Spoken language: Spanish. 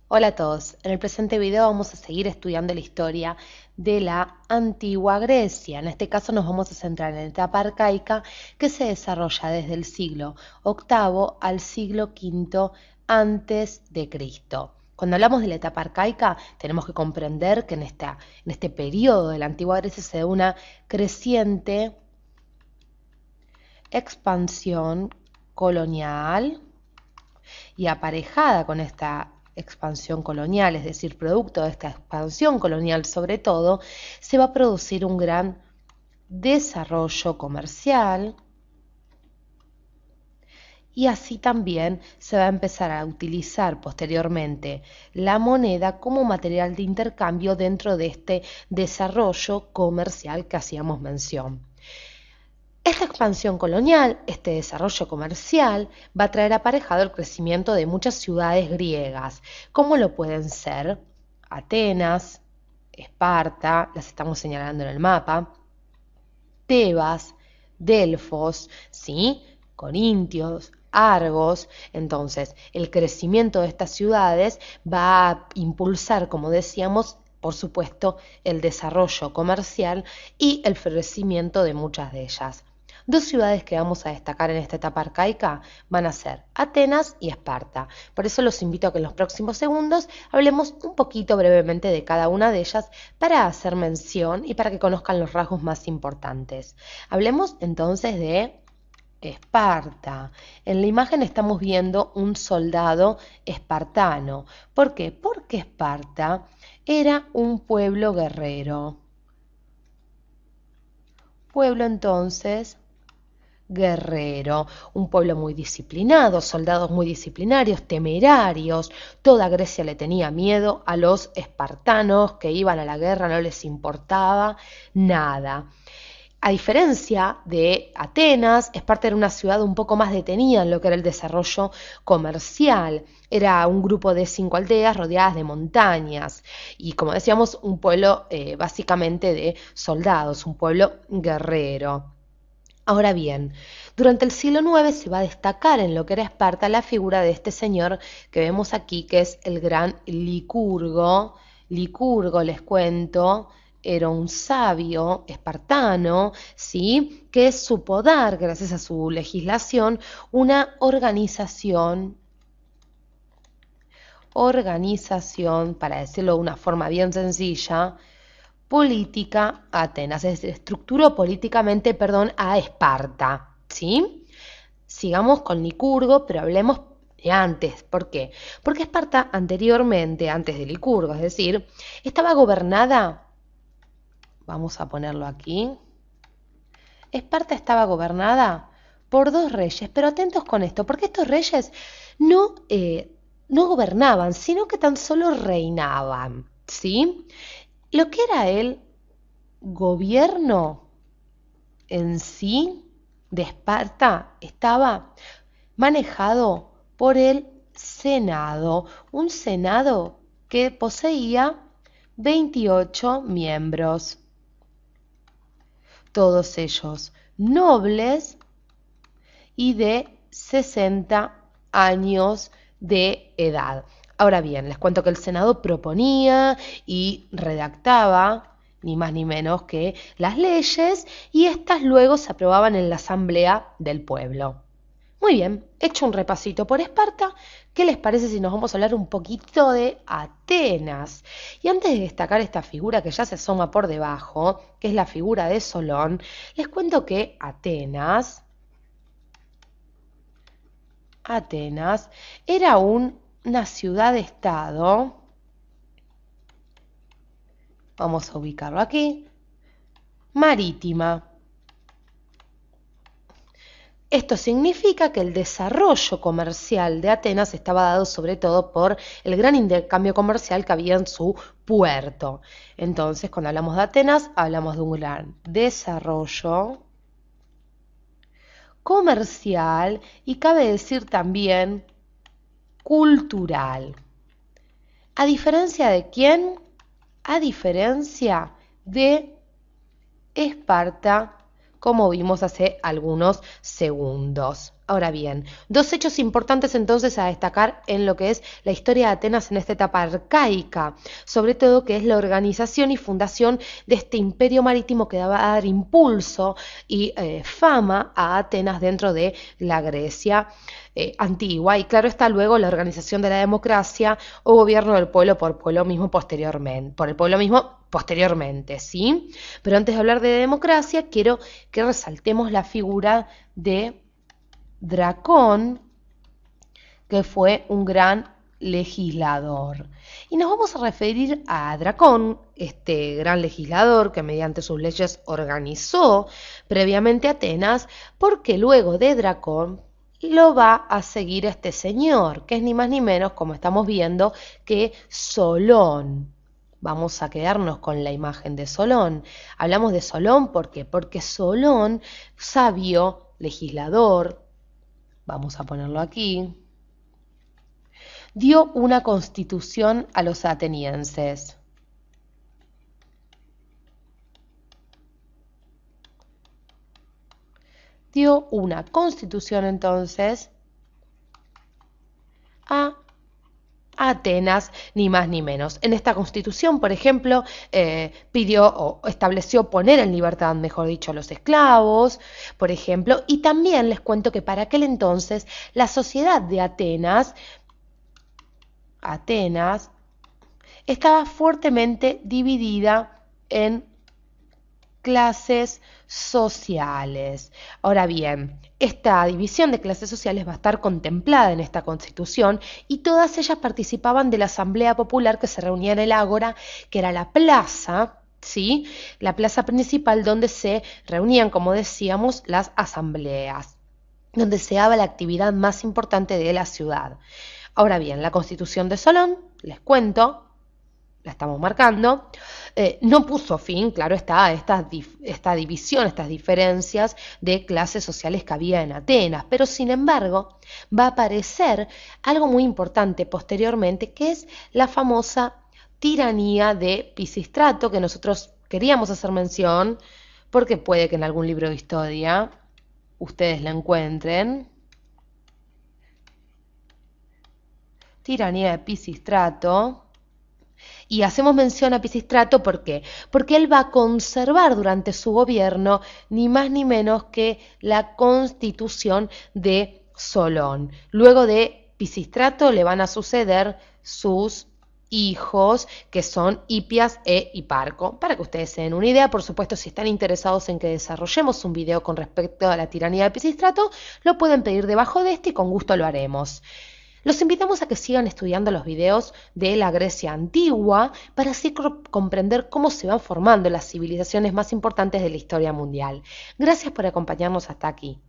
Hola a todos, en el presente video vamos a seguir estudiando la historia de la antigua Grecia. En este caso nos vamos a centrar en la etapa arcaica que se desarrolla desde el siglo VIII al siglo V antes de Cristo. Cuando hablamos de la etapa arcaica tenemos que comprender que en este periodo de la antigua Grecia se da una creciente expansión colonial y aparejada con esta expansión colonial, es decir, producto de esta expansión colonial sobre todo, se va a producir un gran desarrollo comercial y así también se va a empezar a utilizar posteriormente la moneda como material de intercambio dentro de este desarrollo comercial que hacíamos mención. Esta expansión colonial, este desarrollo comercial, va a traer aparejado el crecimiento de muchas ciudades griegas, como lo pueden ser Atenas, Esparta, las estamos señalando en el mapa, Tebas, Delfos, ¿sí? Corintios, Argos. Entonces, el crecimiento de estas ciudades va a impulsar, como decíamos, por supuesto, el desarrollo comercial y el florecimiento de muchas de ellas. Dos ciudades que vamos a destacar en esta etapa arcaica van a ser Atenas y Esparta. Por eso los invito a que en los próximos segundos hablemos un poquito brevemente de cada una de ellas para hacer mención y para que conozcan los rasgos más importantes. Hablemos entonces de Esparta. En la imagen estamos viendo un soldado espartano. ¿Por qué? Porque Esparta era un pueblo guerrero. Pueblo entonces guerrero, un pueblo muy disciplinado, soldados muy disciplinarios, temerarios. Toda Grecia le tenía miedo a los espartanos que iban a la guerra, no les importaba nada. A diferencia de Atenas, Esparta era una ciudad un poco más detenida en lo que era el desarrollo comercial. Era un grupo de 5 aldeas rodeadas de montañas y, como decíamos, un pueblo básicamente de soldados, un pueblo guerrero. Ahora bien, durante el siglo IX se va a destacar en lo que era Esparta la figura de este señor que vemos aquí, que es el gran Licurgo. Licurgo, les cuento, era un sabio espartano, ¿sí? Que supo dar, gracias a su legislación, una organización, para decirlo de una forma bien sencilla, política a Atenas, es decir, estructuró políticamente, perdón, a Esparta, ¿sí? Sigamos con Licurgo, pero hablemos de antes. ¿Por qué? Porque Esparta anteriormente, antes de Licurgo, es decir, estaba gobernada, vamos a ponerlo aquí, Esparta estaba gobernada por dos reyes, pero atentos con esto, porque estos reyes no gobernaban, sino que tan solo reinaban, ¿sí? Lo que era el gobierno en sí de Esparta estaba manejado por el Senado, un Senado que poseía 28 miembros, todos ellos nobles y de 60 años de edad. Ahora bien, les cuento que el Senado proponía y redactaba ni más ni menos que las leyes y estas luego se aprobaban en la asamblea del pueblo. Muy bien, hecho un repasito por Esparta, ¿qué les parece si nos vamos a hablar un poquito de Atenas? Y antes de destacar esta figura que ya se asoma por debajo, que es la figura de Solón, les cuento que Atenas era una ciudad-estado, vamos a ubicarlo aquí, marítima. Esto significa que el desarrollo comercial de Atenas estaba dado sobre todo por el gran intercambio comercial que había en su puerto. Entonces, cuando hablamos de Atenas, hablamos de un gran desarrollo comercial y cabe decir también cultural. ¿A diferencia de quién? A diferencia de Esparta, como vimos hace algunos segundos. Ahora bien, dos hechos importantes entonces a destacar en lo que es la historia de Atenas en esta etapa arcaica, sobre todo que es la organización y fundación de este imperio marítimo que va a dar impulso y fama a Atenas dentro de la Grecia antigua, y claro está luego la organización de la democracia o gobierno del pueblo por pueblo mismo posteriormente, por el pueblo mismo posteriormente, ¿sí? Pero antes de hablar de democracia, quiero que resaltemos la figura de Dracón, que fue un gran legislador. Y nos vamos a referir a Dracón, este gran legislador que mediante sus leyes organizó previamente Atenas, porque luego de Dracón lo va a seguir este señor, que es ni más ni menos, como estamos viendo, que Solón. Vamos a quedarnos con la imagen de Solón. Hablamos de Solón, ¿por qué? Porque Solón, sabio, legislador, vamos a ponerlo aquí, dio una constitución a los atenienses. Dio una constitución entonces a Atenas, ni más ni menos. En esta constitución, por ejemplo, pidió o estableció poner en libertad, mejor dicho, a los esclavos, por ejemplo, y también les cuento que para aquel entonces la sociedad de Atenas estaba fuertemente dividida en clases sociales. Ahora bien, esta división de clases sociales va a estar contemplada en esta Constitución y todas ellas participaban de la Asamblea Popular que se reunía en el Ágora, que era la plaza, ¿sí? La plaza principal donde se reunían, como decíamos, las asambleas, donde se daba la actividad más importante de la ciudad. Ahora bien, la Constitución de Solón, les cuento, la estamos marcando, no puso fin, claro está, a esta división, estas diferencias de clases sociales que había en Atenas, pero sin embargo va a aparecer algo muy importante posteriormente, que es la famosa tiranía de Pisístrato, que nosotros queríamos hacer mención, porque puede que en algún libro de historia ustedes la encuentren. Tiranía de Pisístrato. Y hacemos mención a Pisístrato, ¿por qué? Porque él va a conservar durante su gobierno ni más ni menos que la constitución de Solón. Luego de Pisístrato le van a suceder sus hijos, que son Hipias e Hiparco. Para que ustedes se den una idea, por supuesto, si están interesados en que desarrollemos un video con respecto a la tiranía de Pisístrato, lo pueden pedir debajo de este y con gusto lo haremos. Los invitamos a que sigan estudiando los videos de la Grecia antigua para así comprender cómo se van formando las civilizaciones más importantes de la historia mundial. Gracias por acompañarnos hasta aquí.